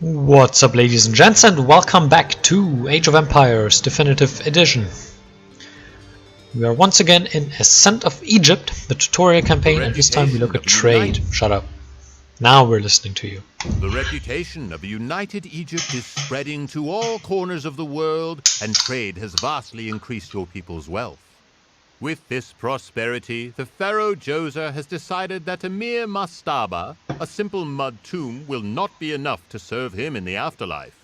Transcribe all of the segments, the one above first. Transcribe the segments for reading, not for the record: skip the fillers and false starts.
What's up, ladies and gents, and welcome back to Age of Empires Definitive Edition. We are once again in Ascent of Egypt, the tutorial campaign, and this time we look at trade. Shut up. Now we're listening to you. The reputation of a united Egypt is spreading to all corners of the world, and trade has vastly increased your people's wealth. With this prosperity, the pharaoh Djoser has decided that a mere mastaba, a simple mud tomb, will not be enough to serve him in the afterlife.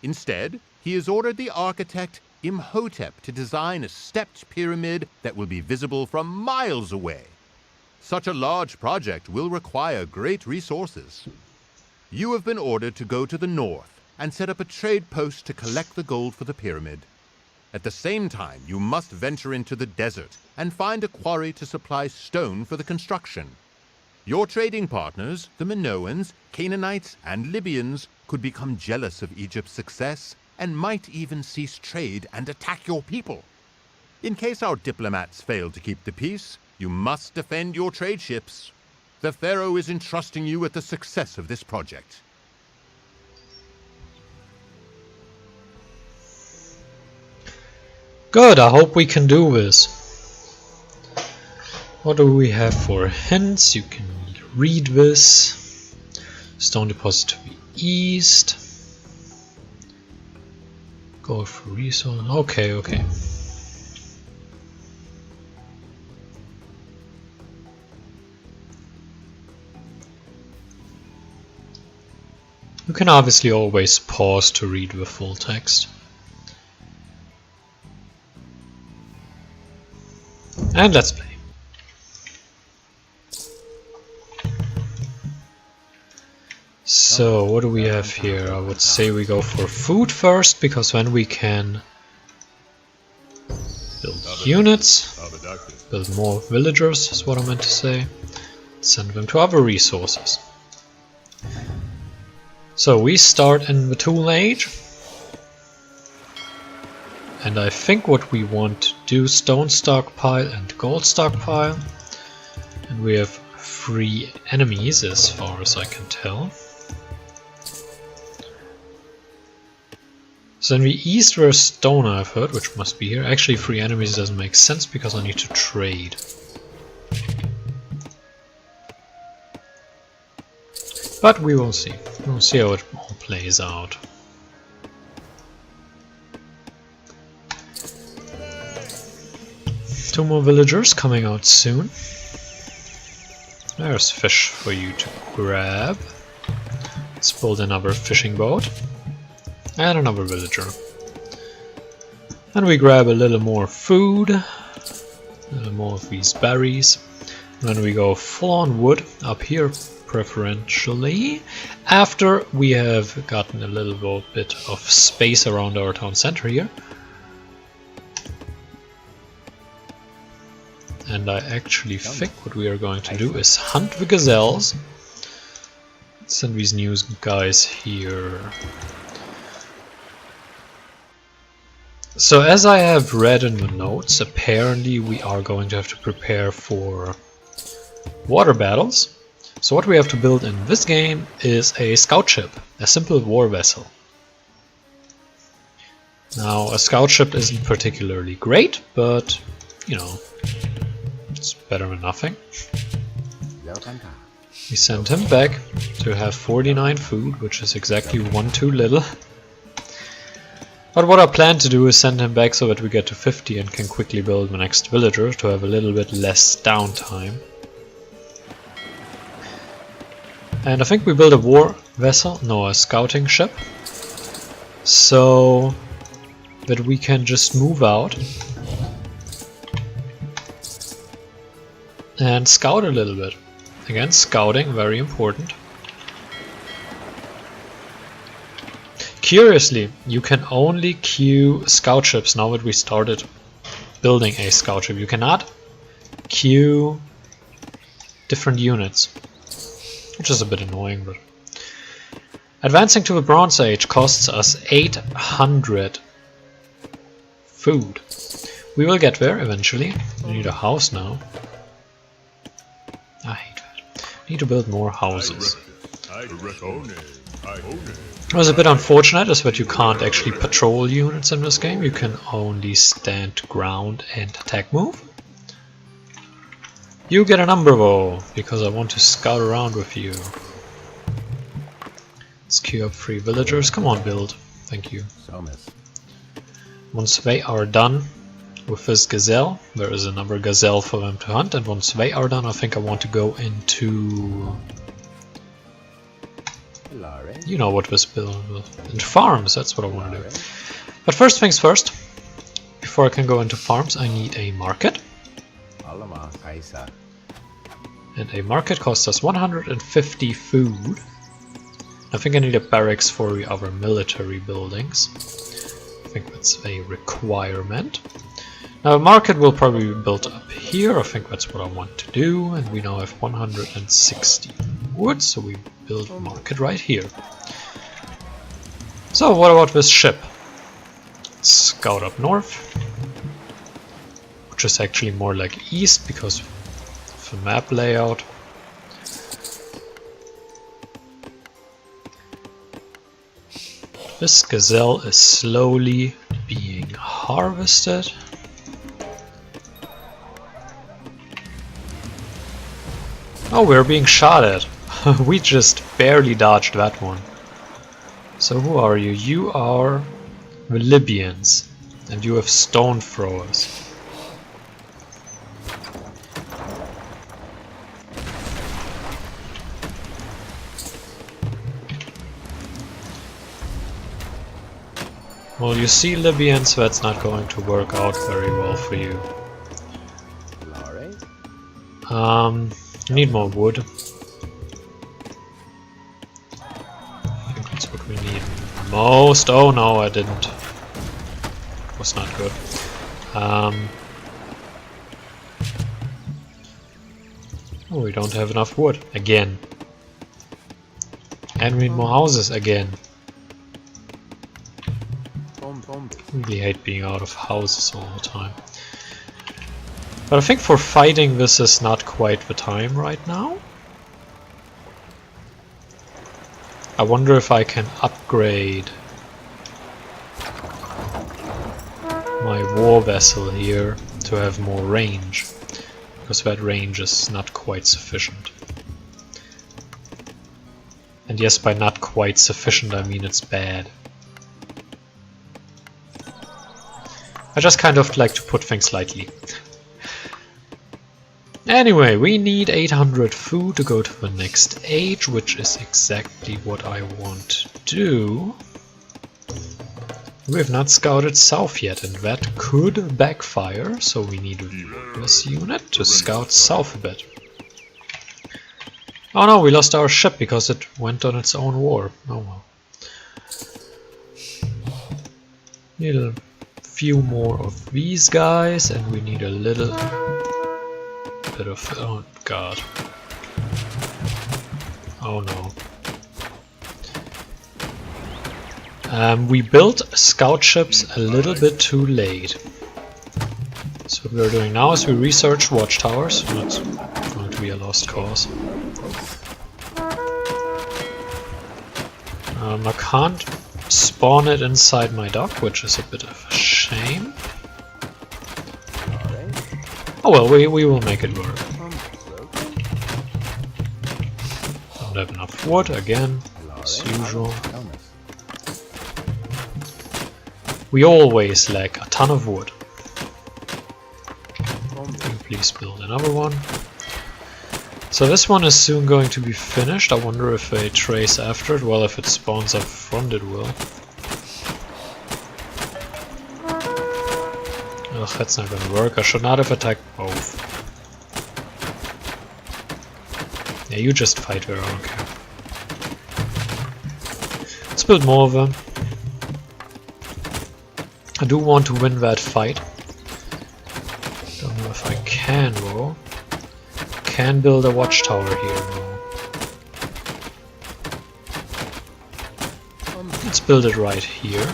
Instead, he has ordered the architect Imhotep to design a stepped pyramid that will be visible from miles away. Such a large project will require great resources. You have been ordered to go to the north and set up a trade post to collect the gold for the pyramid. At the same time, you must venture into the desert and find a quarry to supply stone for the construction. Your trading partners, the Minoans, Canaanites, and Libyans, could become jealous of Egypt's success and might even cease trade and attack your people. In case our diplomats fail to keep the peace, you must defend your trade ships. The pharaoh is entrusting you with the success of this project. Good, I hope we can do this. What do we have for hints? You can read this. Stone depository east. Go for resource. Okay. You can obviously always pause to read the full text. And let's play. So what do we have here? I would say we go for food first, because then we can build units, build more villagers is what I meant to say, send them to other resources. So we start in the Tool Age. And I think what we want to do, stone stockpile and gold stockpile. And we have 3 enemies as far as I can tell. So then we east where stone I've heard, which must be here. Actually 3 enemies doesn't make sense because I need to trade. But we will see. We'll see how it all plays out. Two more villagers coming out soon. There's fish for you to grab. Let's build another fishing boat. And another villager. And we grab a little more food. A little more of these berries. And then we go full on wood up here, preferentially. After we have gotten a little bit of space around our town center here. And I actually think what we are going to do is hunt the gazelles. Let's send these new guys here. So as I have read in the notes, apparently we are going to have to prepare for water battles. So what we have to build in this game is a scout ship, a simple war vessel. Now a scout ship isn't particularly great, but you know, it's better than nothing. We send him back to have 49 food, which is exactly 1 too little. But what I plan to do is send him back so that we get to 50 and can quickly build the next villager to have a little bit less downtime. And I think we build a war vessel, no, a scouting ship, so that we can just move out and scout a little bit. Again, scouting, very important. Curiously, you can only queue scout ships now that we started building a scout ship. You cannot queue different units, which is a bit annoying, but advancing to the Bronze Age costs us 800 food. We will get there eventually. We need a house now. I hate that. We need to build more houses. It was a bit unfortunate is that you can't actually patrol units in this game. You can only stand ground and attack move. You get a number bow, because I want to scout around with you. Let's queue up 3 villagers. Come on, build. Thank you. Once they are done with this gazelle, there is another gazelle for them to hunt, and once they are done, I think I want to go into... You know what this build is. Into farms, that's what I want to do. But first things first, before I can go into farms, I need a market. And a market costs us 150 food. I think I need a barracks for the other military buildings. I think that's a requirement. Now a market will probably be built up here. I think that's what I want to do. And we now have 160 wood, so we build a market right here. So what about this ship? Scout up north, which is actually more like east because of the map layout. This gazelle is slowly being harvested. Oh, we're being shot at. We just barely dodged that one. So who are you? You are the Libyans, and you have stone throwers. Well, you see, Libyans, that's not going to work out very well for you. Need more wood. I think that's what we need most. Oh no, I didn't. Was not good. Oh, we don't have enough wood again. And we need more houses again. I really hate being out of houses all the time. But I think for fighting this is not quite the time right now. I wonder if I can upgrade my war vessel here to have more range, because that range is not quite sufficient. And yes, by not quite sufficient I mean it's bad. I just kind of like to put things lightly. Anyway, we need 800 food to go to the next age, which is exactly what I want to do. We have not scouted south yet, and that could backfire, so we need this unit to scout south a bit. Oh no, we lost our ship because it went on its own war. Oh well. Need a few more of these guys, and we need a little bit of... oh god. Oh no. We built scout ships a little bit too late. So what we're doing now is we research watchtowers. That's going to be a lost cause. I can't spawn it inside my dock, which is a bit of a shame. Oh well, we will make it work. Don't have enough wood again, as usual. We always lack a ton of wood. Can you please build another one? So this one is soon going to be finished. I wonder if they trace after it. Well, if it spawns up front it will. Ugh, that's not gonna work. I should not have attacked both. Yeah, you just fight her, I don't care. Let's build more of them. I do want to win that fight. Don't know if I can though. Can build a watchtower here though. Let's build it right here.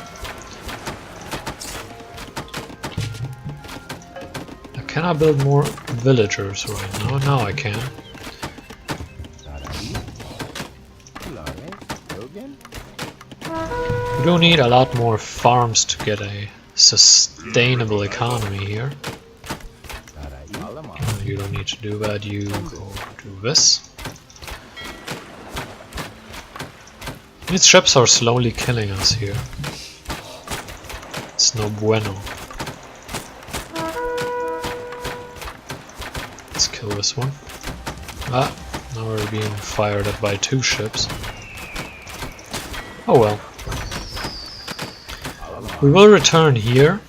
Now, can I build more villagers right now? Now I can. We do need a lot more farms to get a sustainable economy here. You don't need to do that, you go do this. These ships are slowly killing us here. It's no bueno. Let's kill this one. Ah, now we're being fired at by 2 ships. Oh well. We will return here.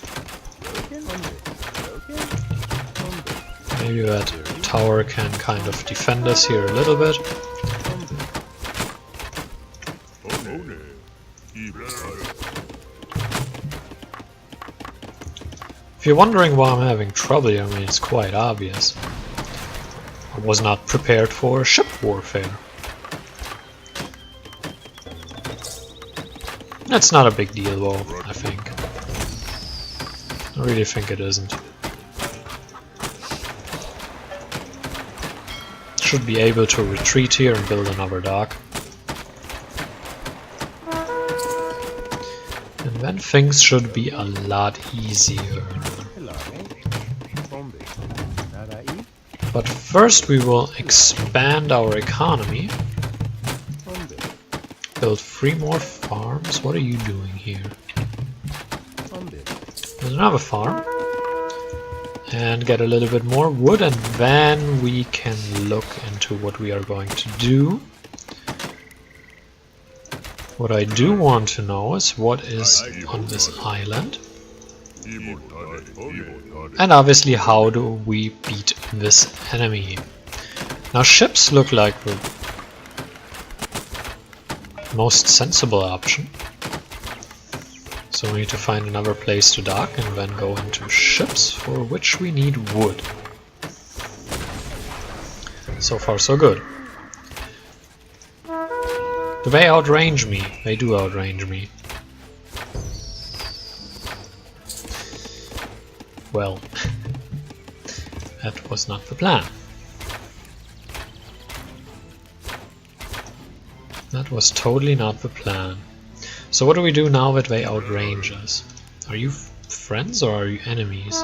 Maybe that tower can kind of defend us here a little bit. If you're wondering why I'm having trouble here, I mean, it's quite obvious. I was not prepared for ship warfare. That's not a big deal though, I think. I really think it isn't. Should be able to retreat here and build another dock. And then things should be a lot easier. But first we will expand our economy. Build 3 more farms. What are you doing here? There's another farm. And get a little bit more wood, and then we can look into what we are going to do. What I do want to know is what is on this island. And obviously, how do we beat this enemy? Now, ships look like the most sensible option. So we need to find another place to dock and then go into ships, for which we need wood. So far so good. Do they outrange me? They do outrange me. Well, that was not the plan. That was totally not the plan. So what do we do now that they outrange us? Are you friends or are you enemies?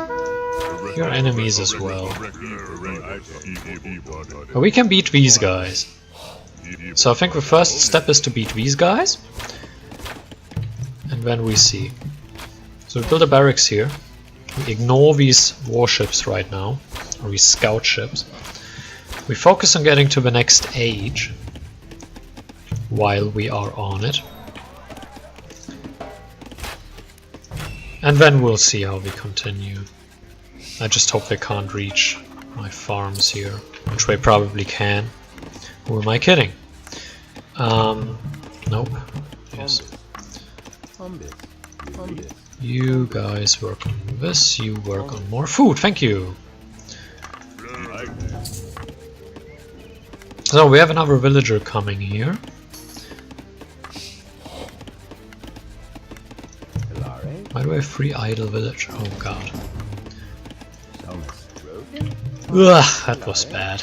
You're enemies as well. But we can beat these guys. So I think the first step is to beat these guys. And then we see. So we build a barracks here. We ignore these warships right now. Or these scout ships. We focus on getting to the next age. While we are on it. And then we'll see how we continue. I just hope they can't reach my farms here, which they probably can. Who am I kidding? Nope. Yes. You guys work on this, you work on more food, thank you! So we have another villager coming here. Why do I have 3 idle village? Oh god. Ugh, that was bad.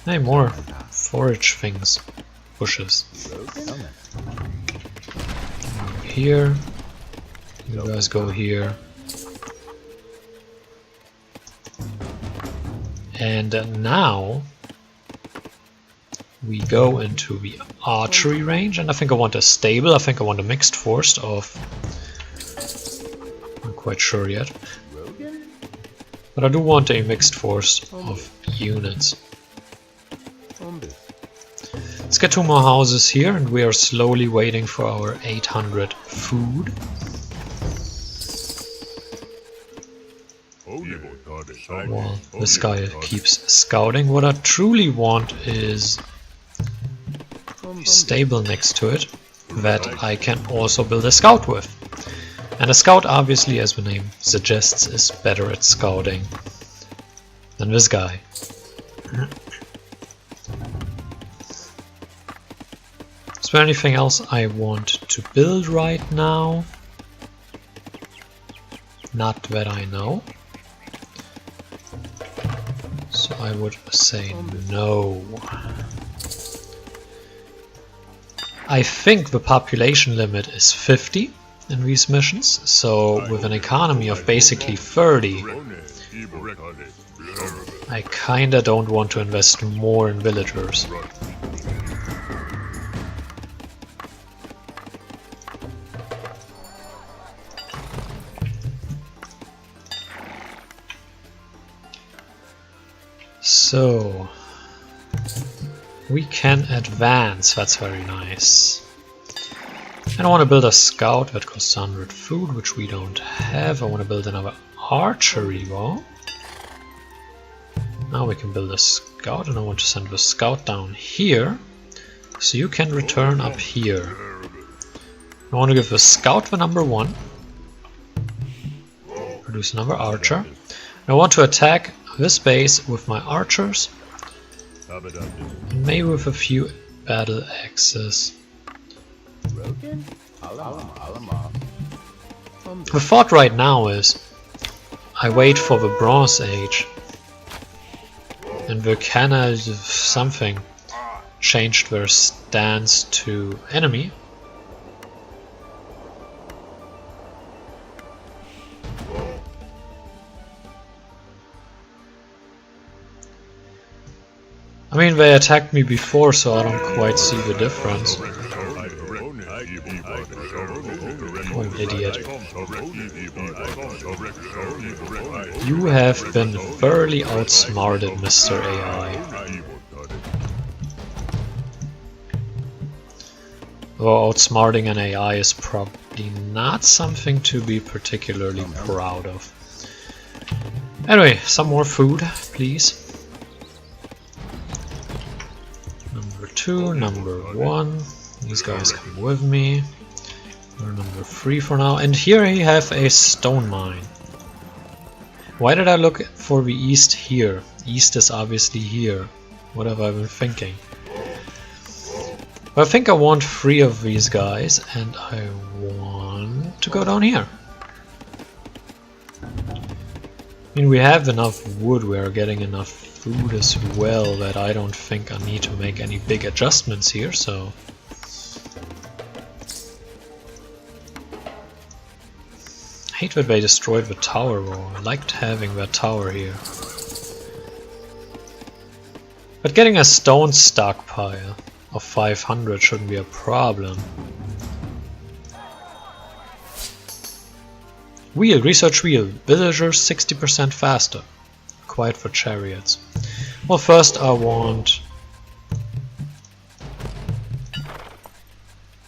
Hey, more forage things. Bushes. Here. You guys go here. And now we go into the archery range, and I think I want a stable. I think I want a mixed force of... I'm not quite sure yet. But I do want a mixed force of units. Let's get 2 more houses here, and we are slowly waiting for our 800 food. While this guy keeps scouting, what I truly want is a stable next to it that I can also build a scout with. And a scout, obviously, as the name suggests, is better at scouting than this guy. Is there anything else I want to build right now? Not that I know. So I would say no. I think the population limit is 50 in these missions, so with an economy of basically 30, I kinda don't want to invest more in villagers. So we can advance, that's very nice. And I want to build a scout that costs 100 food, which we don't have. I want to build another archery wall. Now we can build a scout, and I want to send the scout down here, so you can return up here. I want to give the scout the number 1. Produce another archer. And I want to attack this base with my archers, and maybe with a few battle axes. The thought right now is I wait for the Bronze Age and Volcana something changed their stance to enemy. I mean, they attacked me before, so I don't quite see the difference. Oh, an idiot. You have been thoroughly outsmarted, Mr. AI. Though outsmarting an AI is probably not something to be particularly proud of. Anyway, some more food, please. Number 2, number 1. These guys come with me. We're number 3 for now. And here we have a stone mine. Why did I look for the east here? East is obviously here. What have I been thinking? But I think I want 3 of these guys, and I want to go down here. I mean, we have enough wood, we are getting enough food as well, that I don't think I need to make any big adjustments here, so... I hate that they destroyed the tower though. I liked having that tower here. But getting a stone stockpile of 500 shouldn't be a problem. Wheel, research wheel. Villagers 60% faster. Quite for chariots. Well, first I want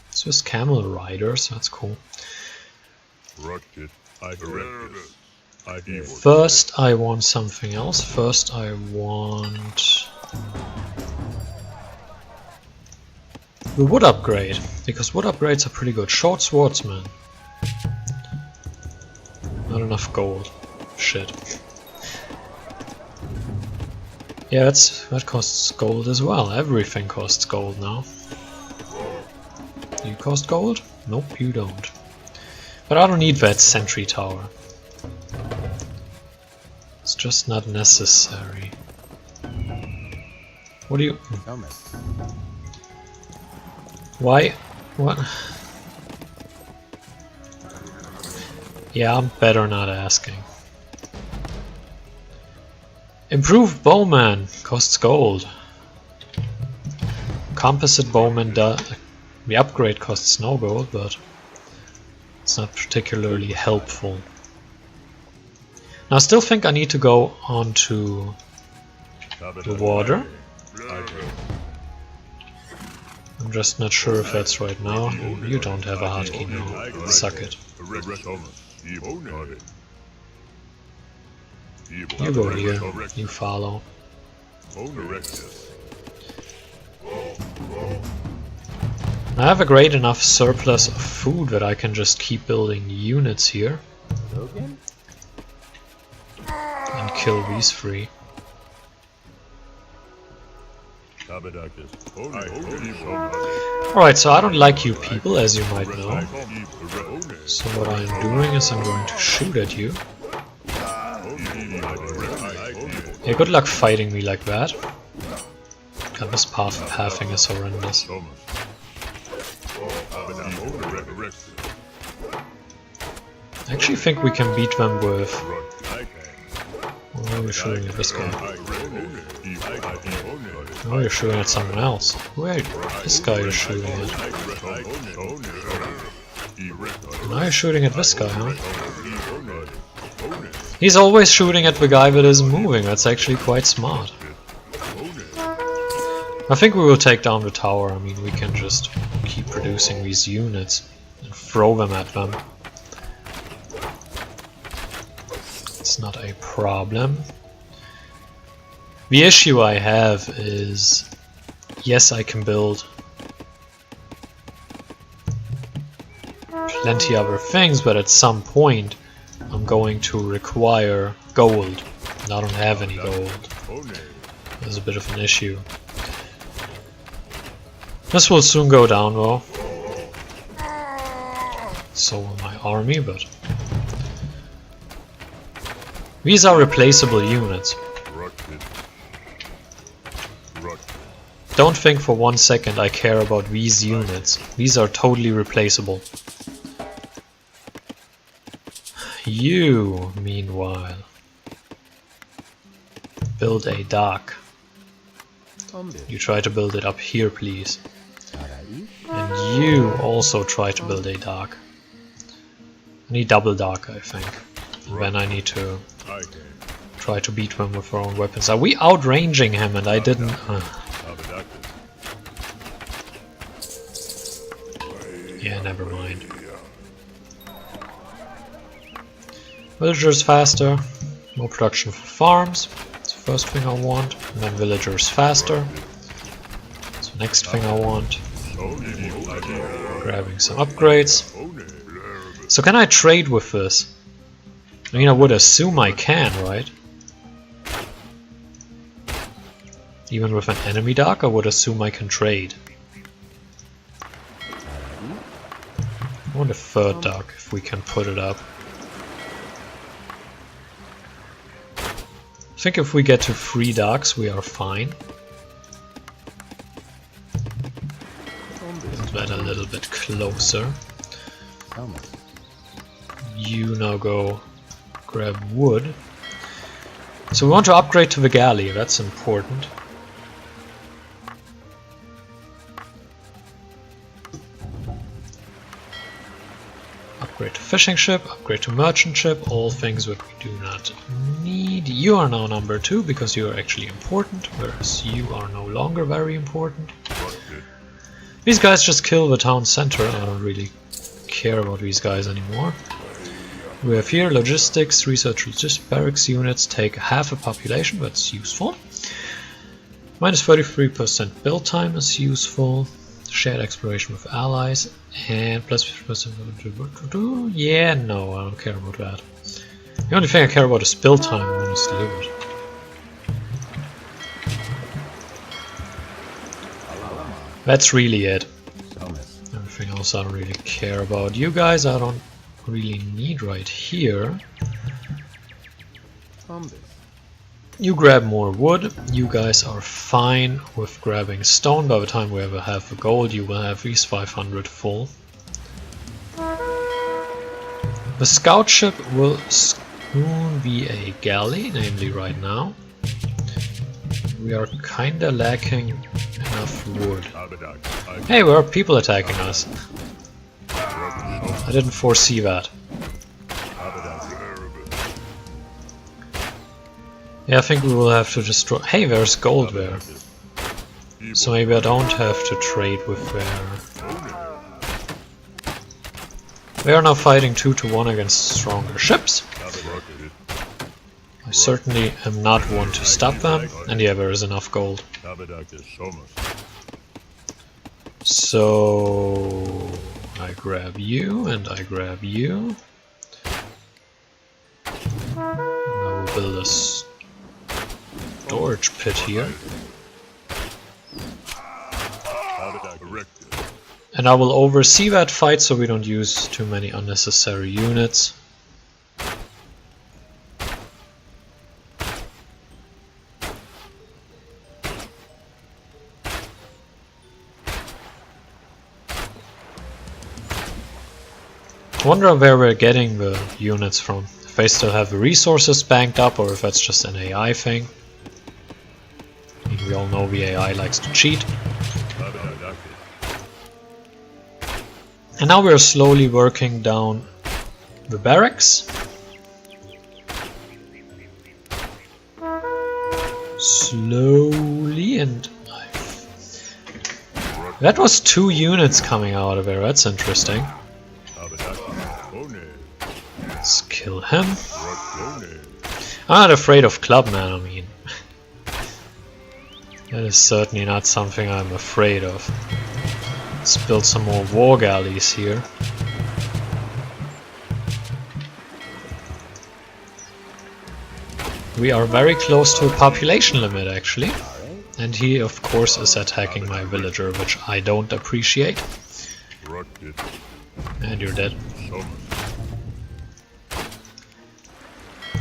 Swiss camel riders, that's cool. First I want something else. First I want the wood upgrade, because wood upgrades are pretty good. Short swordsman. Not enough gold. Shit. Yeah, that costs gold as well. Everything costs gold now. You cost gold? Nope, you don't. But I don't need that sentry tower. It's just not necessary. What do you... Why? What? Yeah, I'm better not asking. Improved bowman costs gold. Composite bowman, the upgrade costs no gold, but it's not particularly helpful. Now, I still think I need to go onto the water. I'm just not sure if that's right now. You don't have a hotkey now. Suck it. You go here. You follow. I have a great enough surplus of food that I can just keep building units here. And kill these 3. Alright, so I don't like you people, as you might know. So what I'm doing is I'm going to shoot at you. Yeah, good luck fighting me like that. God, this pathing is horrendous. I actually think we can beat them with... Oh, you're shooting at this guy. Oh, you're shooting at someone else. Wait, this guy is shooting at. Now you're shooting at this guy, huh? He's always shooting at the guy that isn't moving. That's actually quite smart. I think we will take down the tower. I mean, we can just keep producing these units and throw them at them. It's not a problem. The issue I have is, yes, I can build plenty other things, but at some point I'm going to require gold, and I don't have any gold. There's a bit of an issue. This will soon go down though. So will my army, but these are replaceable units. Don't think for 1 second I care about these units. These are totally replaceable. You, meanwhile, build a dock. You try to build it up here, please. And you also try to build a dock. I need double dock, I think. And then I need to try to beat them with our own weapons. Are we outranging him and I didn't... Yeah, never mind. Villagers faster, more production for farms. That's the first thing I want. And then villagers faster. That's the next thing I want. Grabbing some upgrades. So can I trade with this? I mean, I would assume I can, right? Even with an enemy dock, I would assume I can trade. I want a third dock, if we can put it up. I think if we get to 3 docks, we are fine. Build that a little bit closer. You now go grab wood. So we want to upgrade to the galley, that's important. Upgrade to fishing ship, upgrade to merchant ship, all things that we do not need. You are now number 2 because you are actually important, whereas you are no longer very important. These guys just kill the town center, I don't really care about these guys anymore. We have here logistics, research, barracks units take half a population, that's useful. Minus 33% build time is useful. Shared exploration with allies and plus 50%. Yeah, no, I don't care about that. The only thing I care about is build time when it's delivered. That's really it. Everything else I don't really care about. You guys I don't really need right here. You grab more wood, you guys are fine with grabbing stone. By the time we ever have the gold, you will have these 500 full. The scout ship will soon be a galley, namely right now. We are kinda lacking enough wood. Hey, there are people attacking us. I didn't foresee that. Yeah, I think we will have to destroy... Hey, there's gold there. So maybe I don't have to trade with their... We are now fighting 2-to-1 against stronger ships. I certainly am not one to stop them. And yeah, there is enough gold. So... I grab you, and I grab you. And I will build a storage pit here. And I will oversee that fight so we don't use too many unnecessary units. Wonder where we're getting the units from. If they still have the resources banked up or if that's just an AI thing. I mean, we all know the AI likes to cheat. And now we're slowly working down the barracks. Slowly, and that was 2 units coming out of there. That's interesting. Let's kill him. I'm not afraid of Clubman, I mean. That is certainly not something I'm afraid of. Let's build some more war galleys here. We are very close to a population limit, actually. And he, of course, is attacking my villager, which I don't appreciate. And you're dead.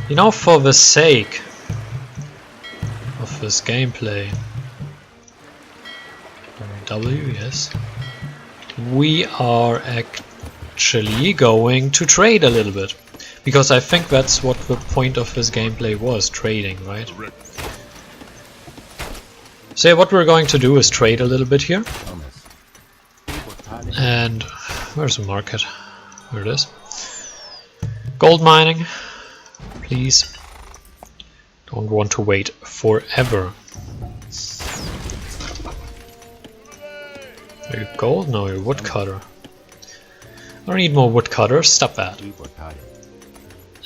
You know, for the sake of this gameplay... W, yes. We are actually going to trade a little bit. Because I think that's what the point of this gameplay was, trading, right? So yeah, what we're going to do is trade a little bit here. And where's the market? There it is. Gold mining, please. Don't want to wait forever. Are you gold? No, you're woodcutter. I don't need more woodcutters, stop that.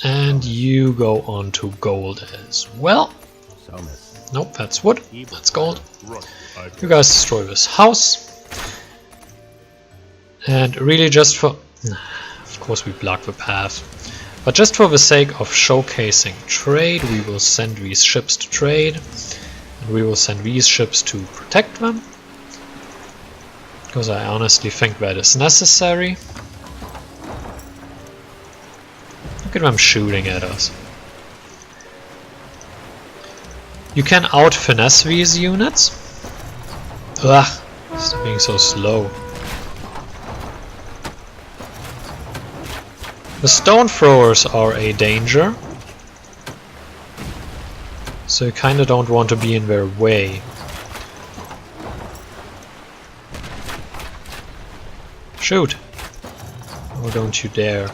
And you go on to gold as well. Nope, that's wood. That's gold. You guys destroy this house. And really just for... Of course we block the path. But just for the sake of showcasing trade, we will send these ships to trade. And we will send these ships to protect them. Because I honestly think that is necessary. Look at them shooting at us. You can out-finesse these units. Ugh, it's being so slow. The stone throwers are a danger. So you kinda don't want to be in their way. Shoot! Oh, don't you dare.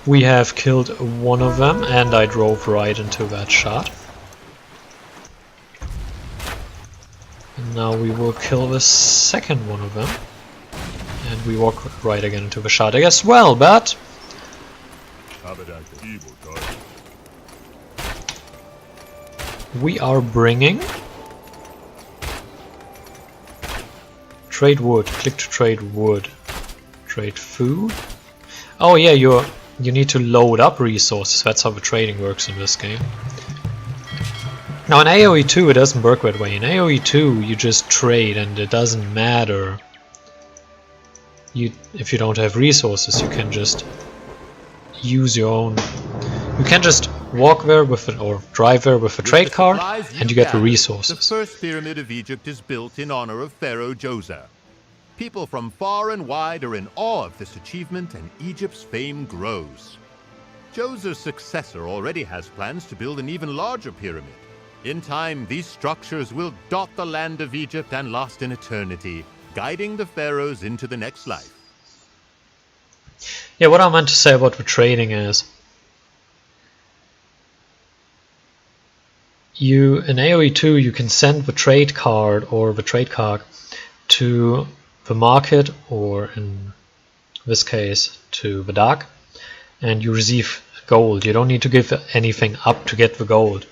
We have killed one of them, and I drove right into that shot. And now we will kill the second one of them. And we walk right again into the shot as well, but... we are bringing... Trade wood. Click to trade wood. Trade food. Oh yeah, you need to load up resources. That's how the trading works in this game. Now in AoE 2 it doesn't work that way. In AoE 2 you just trade and it doesn't matter. If you don't have resources, you can just use your own. You can just walk there with it or drive there with a trade card and you get the resources. The first pyramid of Egypt is built in honor of Pharaoh Djoser. People from far and wide are in awe of this achievement, and Egypt's fame grows. Djoser's successor already has plans to build an even larger pyramid. In time, these structures will dot the land of Egypt and last in eternity, guiding the pharaohs into the next life. Yeah, what I meant to say about the trading is... in AoE 2 you can send the trade card or the trade card to the market, or in this case to the dock, and you receive gold. You don't need to give anything up to get the gold.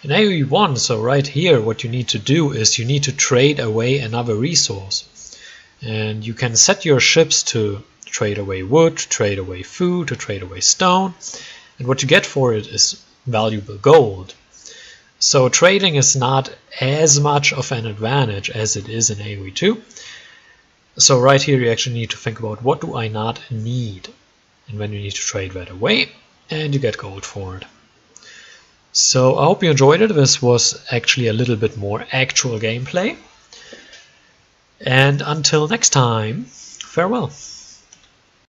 In AoE 1, so right here, what you need to do is you need to trade away another resource. And you can set your ships to trade away wood, to trade away food, to trade away stone, and what you get for it is valuable gold. So trading is not as much of an advantage as it is in AoE 2. So right here you actually need to think about what do I not need, and then you need to trade that away and you get gold for it. So I hope you enjoyed it. This was actually a little bit more actual gameplay. And until next time, farewell.